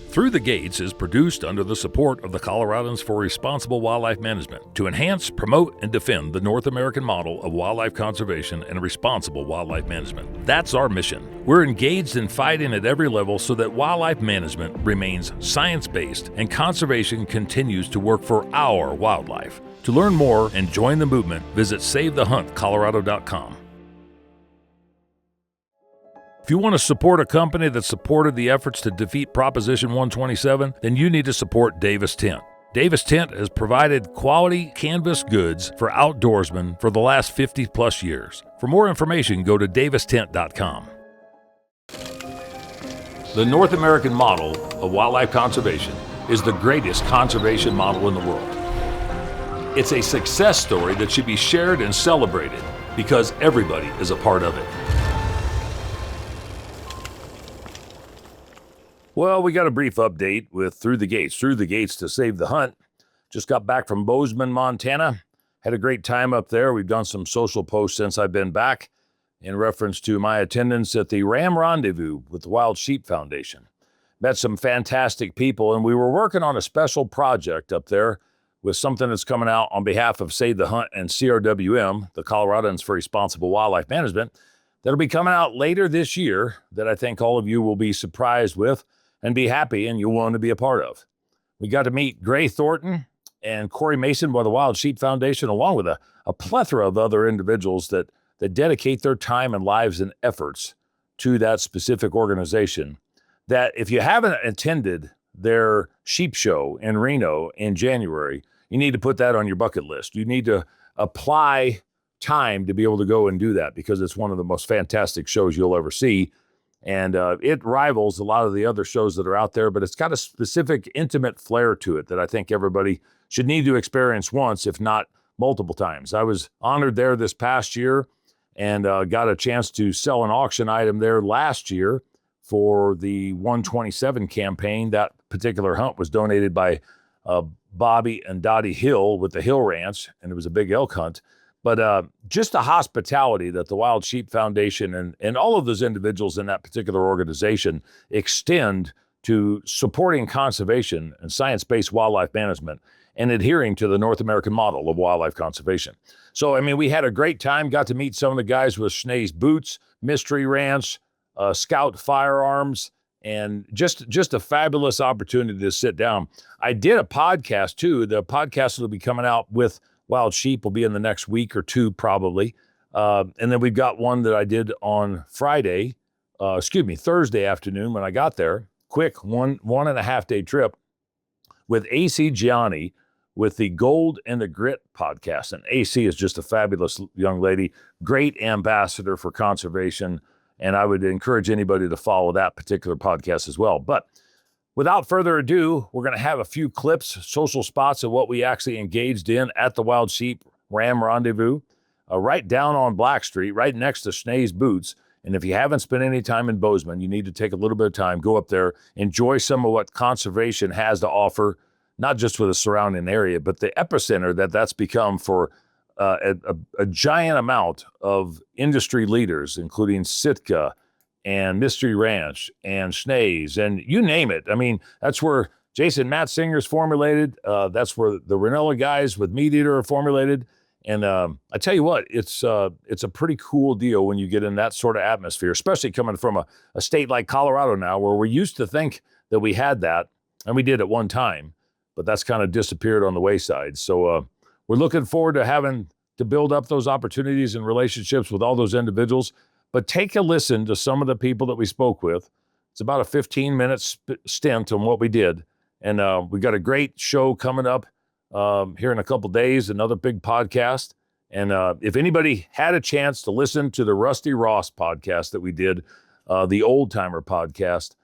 Through the Gates is produced under the support of the Coloradans for Responsible Wildlife Management to enhance, promote, and defend the North American model of wildlife conservation and responsible wildlife management. That's our mission. We're engaged in fighting at every level so that wildlife management remains science-based and conservation continues to work for our wildlife. To learn more and join the movement, visit SaveTheHuntColorado.com. If you want to support a company that supported the efforts to defeat Proposition 127, then you need to support Davis Tent. Davis Tent has provided quality canvas goods for outdoorsmen for the last 50-plus years. For more information, go to davistent.com. The North American model of wildlife conservation is the greatest conservation model in the world. It's a success story that should be shared and celebrated because everybody is a part of it. Well, we got a brief update with Through the Gates to Save the Hunt. Just got back from Bozeman, Montana. Had a great time up there. We've done some social posts since I've been back in reference to my attendance at the Ram Rendezvous with the Wild Sheep Foundation. Met some fantastic people, and we were working on a special project up there with something that's coming out on behalf of Save the Hunt and CRWM, the Coloradans for Responsible Wildlife Management, that'll be coming out later this year that I think all of you will be surprised with and be happy and you'll want to be a part of. We got to meet Gray Thornton and Corey Mason by the Wild Sheep Foundation, along with a plethora of other individuals that dedicate their time and lives and efforts to that specific organization. That if you haven't attended their sheep show in Reno in January, you need to put that on your bucket list. You need to apply time to be able to go and do that because it's one of the most fantastic shows you'll ever see. And it rivals a lot of the other shows that are out there, but it's got a specific intimate flair to it that I think everybody should need to experience once, if not multiple times. I was honored there this past year and got a chance to sell an auction item there last year for the 127 campaign. That particular hunt was donated by Bobby and Dottie Hill with the Hill Ranch, and it was a big elk hunt. But just the hospitality that the Wild Sheep Foundation and all of those individuals in that particular organization extend to supporting conservation and science-based wildlife management and adhering to the North American model of wildlife conservation. So, I mean, we had a great time, got to meet some of the guys with Schnee's Boots, Mystery Ranch, Scout Firearms, and just a fabulous opportunity to sit down. I did a podcast, too. The podcast will be coming out with Wild Sheep will be in the next week or two, probably. And then we've got one that I did on Thursday afternoon when I got there. Quick one and a half day trip with AC Gianni with the Gold and the Grit podcast. And AC is just a fabulous young lady, great ambassador for conservation. And I would encourage anybody to follow that particular podcast as well. But without further ado, we're going to have a few clips, social spots of what we actually engaged in at the Wild Sheep Ram Rendezvous, right down on Black Street, right next to Schnee's Boots. And if you haven't spent any time in Bozeman, you need to take a little bit of time, go up there, enjoy some of what conservation has to offer, not just for the surrounding area, but the epicenter that's become for a giant amount of industry leaders, including Sitka, and Mystery Ranch, and Schnee's, and you name it. I mean, that's where Jason Matzinger's formulated. That's where the Ranella guys with Meat Eater are formulated. And I tell you what, it's a pretty cool deal when you get in that sort of atmosphere, especially coming from a state like Colorado now, where we used to think that we had that, and we did at one time, but that's kind of disappeared on the wayside. So we're looking forward to having to build up those opportunities and relationships with all those individuals. But take a listen to some of the people that we spoke with. It's about a 15-minute stint on what we did. And we got a great show coming up here in a couple days, another big podcast. And if anybody had a chance to listen to the Rusty Ross podcast that we did, the Old Timer podcast,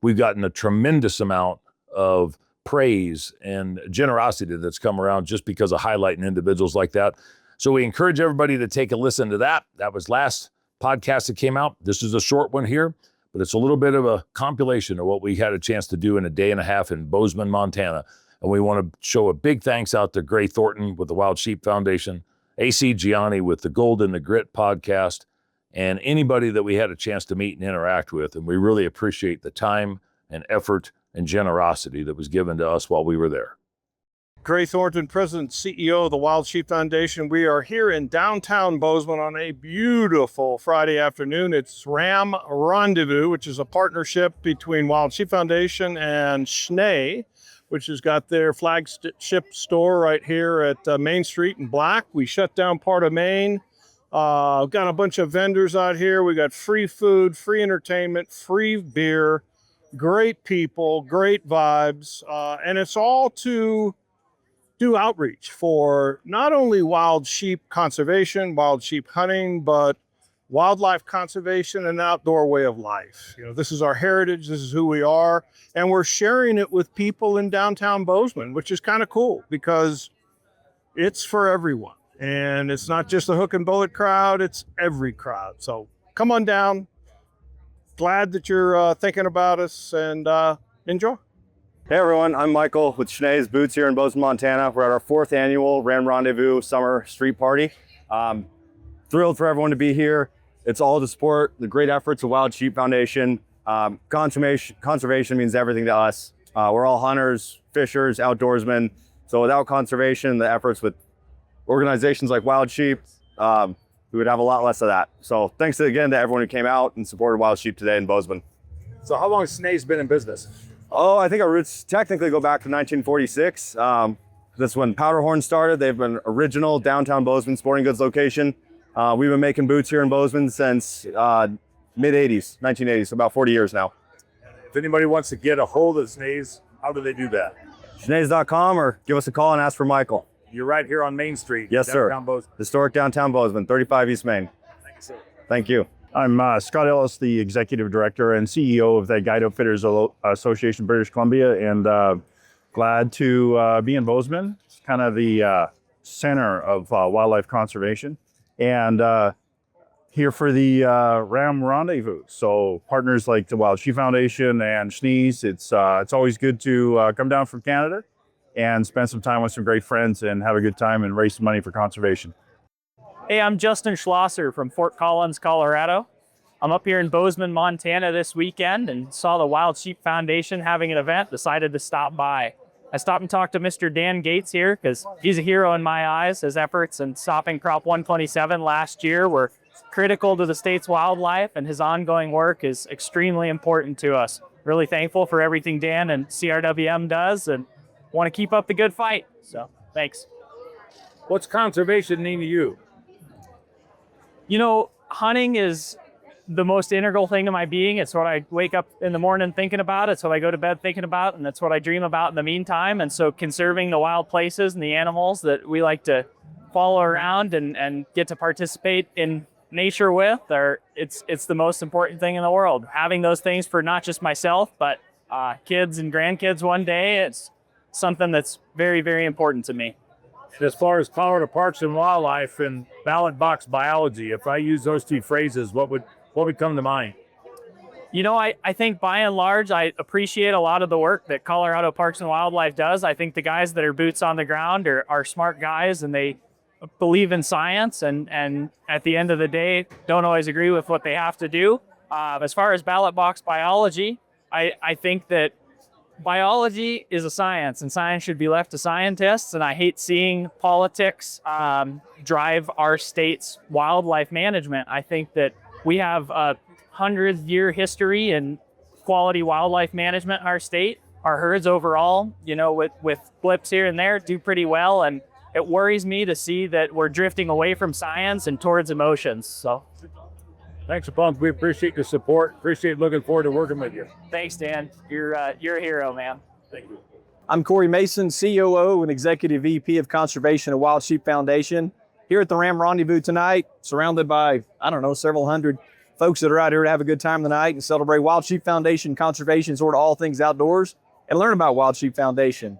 we've gotten a tremendous amount of praise and generosity that's come around just because of highlighting individuals like that. So we encourage everybody to take a listen to that. That was last podcast that came out. This is a short one here, but it's a little bit of a compilation of what we had a chance to do in a day and a half in Bozeman, Montana. And we want to show a big thanks out to Gray Thornton with the Wild Sheep Foundation, AC Gianni with the Gold and the Grit podcast, and anybody that we had a chance to meet and interact with. And we really appreciate the time and effort and generosity that was given to us while we were there. Gray Thornton, President and CEO of the Wild Sheep Foundation. We are here in downtown Bozeman on a beautiful Friday afternoon. It's Ram Rendezvous, which is a partnership between Wild Sheep Foundation and Schnee, which has got their flagship store right here at Main Street in Black. We shut down part of Main. Got a bunch of vendors out here. We got free food, free entertainment, free beer, great people, great vibes, and it's all to do outreach for not only wild sheep conservation, wild sheep hunting, but wildlife conservation and outdoor way of life. You know, this is our heritage, this is who we are, and we're sharing it with people in downtown Bozeman, which is kind of cool because it's for everyone. And it's not just the hook and bullet crowd, it's every crowd. So come on down. Glad that you're thinking about us, and enjoy. Hey everyone, I'm Michael with Schnee's Boots here in Bozeman, Montana. We're at our 4th annual Ram Rendezvous Summer Street Party. Thrilled for everyone to be here. It's all to support the great efforts of Wild Sheep Foundation. Conservation means everything to us. We're all hunters, fishers, outdoorsmen. So without conservation, the efforts with organizations like Wild Sheep, we would have a lot less of that. So thanks again to everyone who came out and supported Wild Sheep today in Bozeman. So how long has Schnee's been in business? Oh, I think our roots technically go back to 1946. That's when Powderhorn started. They've been original downtown Bozeman sporting goods location. We've been making boots here in Bozeman since mid-80s, 1980s, so about 40 years now. If anybody wants to get a hold of Schnee's, how do they do that? Schnees.com, or give us a call and ask for Michael. You're right here on Main Street. Yes, sir. Bozeman. Historic downtown Bozeman, 35 East Main. Thank you, sir. Thank you. I'm Scott Ellis, the Executive Director and CEO of the Guide Outfitters Association, British Columbia, and glad to be in Bozeman. It's kind of the center of wildlife conservation, and here for the Ram Rendezvous. So partners like the Wild Sheep Foundation and Schnee's, it's always good to come down from Canada and spend some time with some great friends and have a good time and raise some money for conservation. Hey, I'm Justin Schlosser from Fort Collins, Colorado. I'm up here in Bozeman, Montana this weekend and saw the Wild Sheep Foundation having an event, decided to stop by. I stopped and talked to Mr. Dan Gates here because he's a hero in my eyes. His efforts in stopping Crop 127 last year were critical to the state's wildlife, and his ongoing work is extremely important to us. Really thankful for everything Dan and CRWM does, and want to keep up the good fight. So, thanks. What's conservation mean to you? You know, hunting is the most integral thing to my being. It's what I wake up in the morning thinking about. It's what I go to bed thinking about, and it's what I dream about in the meantime. And so conserving the wild places and the animals that we like to follow around and get to participate in nature with, it's the most important thing in the world. Having those things for not just myself, but kids and grandkids one day, it's something that's very, very important to me. As far as Colorado Parks and Wildlife and ballot box biology, if I use those two phrases, what would come to mind? You know, I think by and large, I appreciate a lot of the work that Colorado Parks and Wildlife does. I think the guys that are boots on the ground are smart guys, and they believe in science, and at the end of the day, don't always agree with what they have to do. As far as ballot box biology, I think that biology is a science, and science should be left to scientists, and I hate seeing politics drive our state's wildlife management. I think that we have a 100-year history in quality wildlife management in our state. Our herds overall, you know, with blips here and there, do pretty well, and it worries me to see that we're drifting away from science and towards emotions. So Thanks a bunch. We appreciate the support. Appreciate looking forward to working with you. thanks, Dan. You're a hero, man. Thank you. I'm Corey Mason, COO and Executive VP of Conservation of Wild Sheep Foundation. Here at the Ram Rendezvous tonight, surrounded by, several hundred folks that are out here to have a good time tonight and celebrate Wild Sheep Foundation, conservation, sort of all things outdoors, and learn about Wild Sheep Foundation.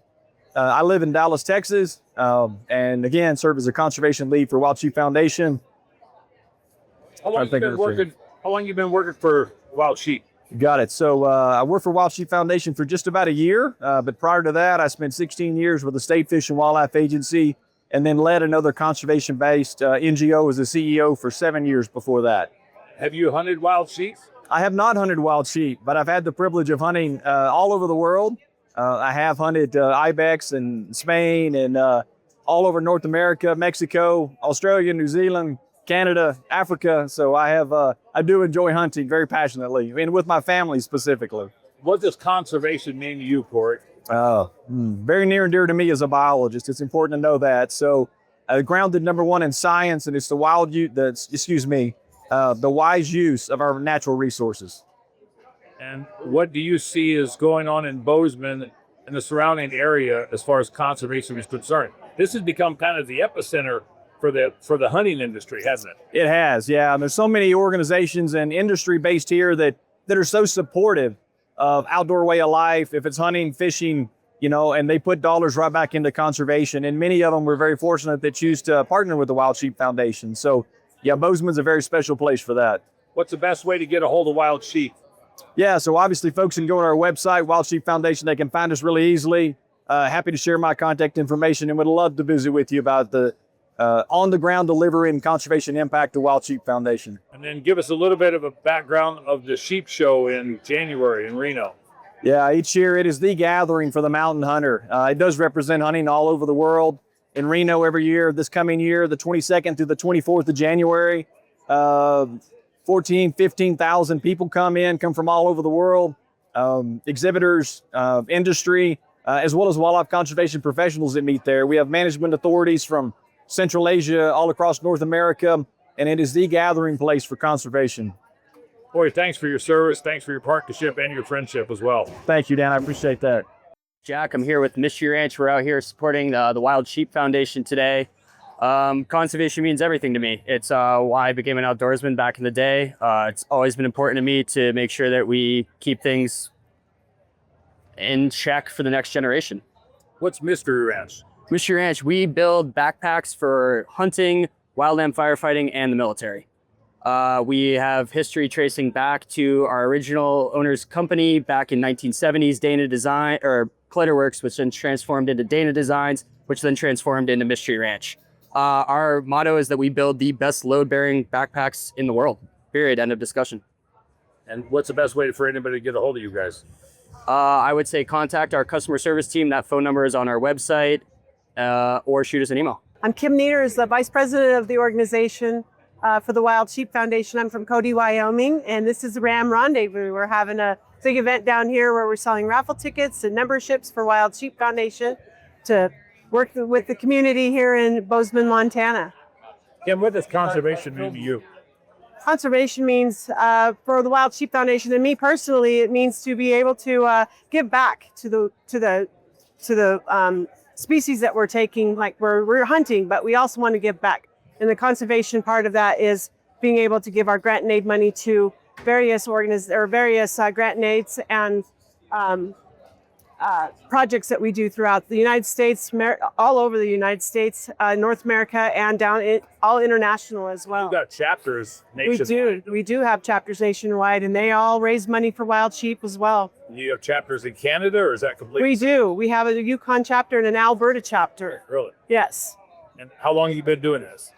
I live in Dallas, Texas, and again, serve as a conservation lead for Wild Sheep Foundation. How long you been working for Wild Sheep? Got it. So I worked for Wild Sheep Foundation for just about a year, but prior to that, I spent 16 years with the State Fish and Wildlife Agency, and then led another conservation-based NGO as a CEO for 7 years before that. Have you hunted wild sheep? I have not hunted wild sheep, but I've had the privilege of hunting all over the world. I have hunted ibex in Spain and all over North America, Mexico, Australia, New Zealand, Canada, Africa. So I do enjoy hunting very passionately, and with my family specifically. What does conservation mean to you, Corey? Very near and dear to me as a biologist. It's important to know that. So grounded number one in science, and it's the the wise use of our natural resources. And what do you see is going on in Bozeman and the surrounding area as far as conservation is concerned? This has become kind of the epicenter for the hunting industry, hasn't it? It has, yeah. And there's so many organizations and industry based here that are so supportive of outdoor way of life. If it's hunting, fishing, and they put dollars right back into conservation. And many of them were very fortunate that choose to partner with the Wild Sheep Foundation. So yeah, Bozeman's a very special place for that. What's the best way to get a hold of wild sheep? Yeah, so obviously folks can go to our website, Wild Sheep Foundation. They can find us really easily. Happy to share my contact information and would love to visit with you about the on-the-ground delivery and conservation impact of Wild Sheep Foundation. And then give us a little bit of a background of the sheep show in January in Reno. Yeah, each year it is the gathering for the mountain hunter. It does represent hunting all over the world. In Reno every year, this coming year, the 22nd through the 24th of January, 15,000 people come from all over the world, exhibitors, industry, as well as wildlife conservation professionals that meet there. We have management authorities from Central Asia, all across North America, and it is the gathering place for conservation. Boy, thanks for your service, thanks for your partnership and your friendship as well. Thank you, Dan. I appreciate that. Jack, I'm here with Mystery Ranch. We're out here supporting the Wild Sheep Foundation today. Conservation means everything to me. It's why I became an outdoorsman back in the day. It's always been important to me to make sure that we keep things in check for the next generation. What's Mystery Ranch? Mystery Ranch, we build backpacks for hunting, wildland firefighting, and the military. We have history tracing back to our original owner's company back in 1970s, Dana Design, or Clutterworks, which then transformed into Dana Designs, which then transformed into Mystery Ranch. Our motto is that we build the best load-bearing backpacks in the world, period, end of discussion. And what's the best way for anybody to get a hold of you guys? I would say contact our customer service team. That phone number is on our website, or shoot us an email. I'm Kim Nieters, the Vice President of the organization for the Wild Sheep Foundation. I'm from Cody, Wyoming, and this is Ram Rendezvous. We're having a big event down here where we're selling raffle tickets and memberships for Wild Sheep Foundation to work with the community here in Bozeman, Montana. Kim, what does conservation mean to you? Conservation means, for the Wild Sheep Foundation and me personally, it means to be able to give back to the species that we're taking, like we're hunting, but we also want to give back. And the conservation part of that is being able to give our grant and aid money to various grant and aids and projects that we do throughout the United States, all over the United States, North America, and all international as well. You've got chapters nationwide. We do have chapters nationwide, and they all raise money for wild sheep as well. You have chapters in Canada, or is that completely? We do. We have a Yukon chapter and an Alberta chapter. Really? Yes. And how long have you been doing this?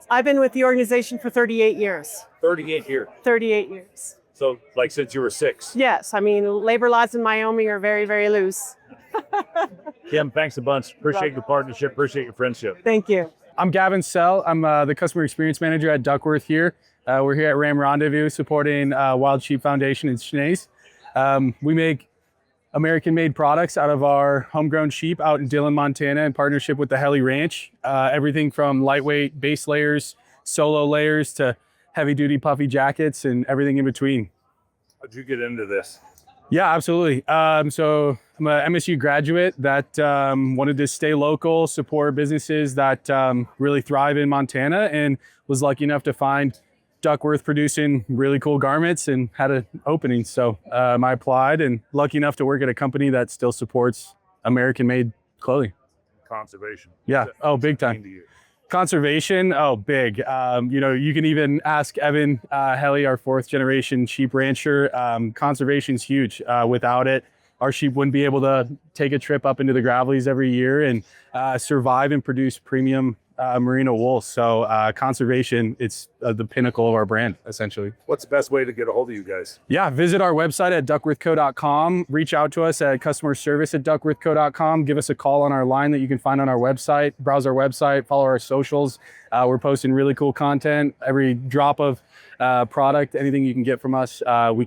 I've been with the organization for 38 years. 38 years. 38 years. So, like since you were 6? Yes. I mean, labor laws in Wyoming are very, very loose. Kim, thanks a bunch. Appreciate your partnership. Appreciate your friendship. Thank you. I'm Gavin Sell. I'm the Customer Experience Manager at Duckworth here. We're here at Ram Rendezvous supporting Wild Sheep Foundation in Schnee's. We make American-made products out of our homegrown sheep out in Dillon, Montana, in partnership with the Helly Ranch. Everything from lightweight base layers, solo layers, to heavy-duty puffy jackets, and everything in between. How'd you get into this? Yeah, absolutely. So I'm a MSU graduate that wanted to stay local, support businesses that really thrive in Montana, and was lucky enough to find Duckworth producing really cool garments and had an opening. So I applied, and lucky enough to work at a company that still supports American-made clothing. Conservation. Yeah. Oh, big time. Conservation. Oh, big. You can even ask Evan Helly, our 4th generation sheep rancher. Conservation's huge. Without it, our sheep wouldn't be able to take a trip up into the Gravelies every year and survive and produce premium merino wool. So conservation, it's the pinnacle of our brand, essentially. What's the best way to get a hold of you guys? Yeah, visit our website at duckworthco.com. Reach out to us at customer service at duckworthco.com. Give us a call on our line that you can find on our website. Browse our website, follow our socials. We're posting really cool content. Every drop of product, anything you can get from us, we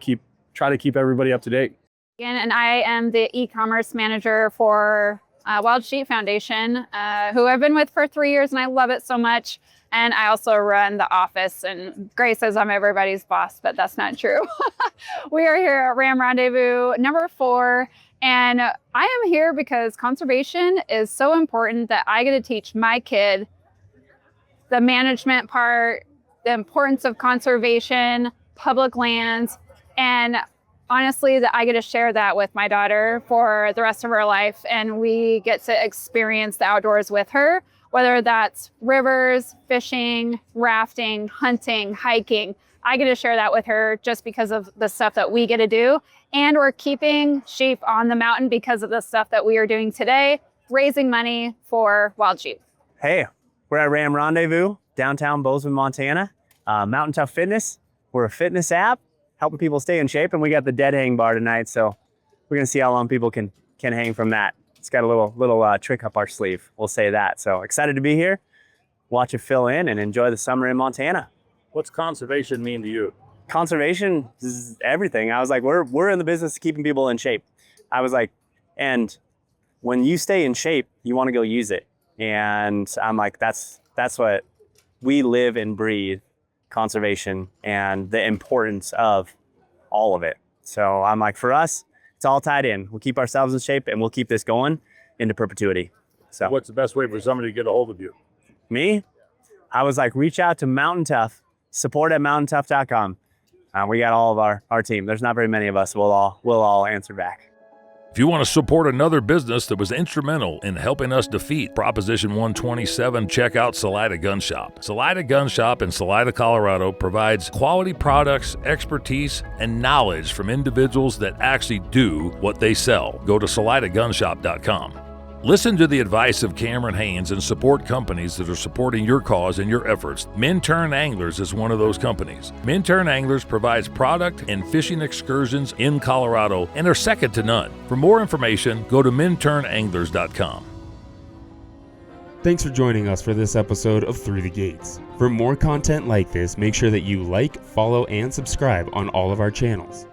try to keep everybody up to date. And I am the e-commerce manager for Wild Sheep Foundation, who I've been with for 3 years, and I love it so much. And I also run the office, and Grace says I'm everybody's boss, but that's not true. We are here at Ram Rendezvous number 4, and I am here because conservation is so important that I get to teach my kid the management part, the importance of conservation, public lands, and honestly, that I get to share that with my daughter for the rest of her life, and we get to experience the outdoors with her, whether that's rivers, fishing, rafting, hunting, hiking. I get to share that with her just because of the stuff that we get to do, and we're keeping sheep on the mountain because of the stuff that we are doing today, raising money for wild sheep. Hey, we're at Ram Rendezvous, downtown Bozeman, Montana. Mountain Tough Fitness. We're a fitness app helping people stay in shape, and we got the dead hang bar tonight, so we're gonna see how long people can hang from that. It's got a little trick up our sleeve, we'll say that. So excited to be here, watch it fill in, and enjoy the summer in Montana. What's conservation mean to you? Conservation is everything. I was like, we're in the business of keeping people in shape. I was like, and when you stay in shape, you want to go use it. And I'm like, that's what we live and breathe, conservation and the importance of all of it. So I'm like, for us, it's all tied in. We'll keep ourselves in shape, and we'll keep this going into perpetuity. So What's the best way for somebody to get a hold of you? me, I was like, reach out to Mountain Tough, support at mountaintough.com. We got all of our team. There's not very many of us. We'll all answer back. If you want to support another business that was instrumental in helping us defeat Proposition 127, check out Salida Gun Shop. Salida Gun Shop in Salida, Colorado provides quality products, expertise, and knowledge from individuals that actually do what they sell. Go to salidagunshop.com. Listen to the advice of Cameron Haynes and support companies that are supporting your cause and your efforts. Minturn Anglers is one of those companies. Minturn Anglers provides product and fishing excursions in Colorado and are second to none. For more information, go to minturnanglers.com. Thanks for joining us for this episode of Through the Gates. For more content like this, make sure that you like, follow, and subscribe on all of our channels.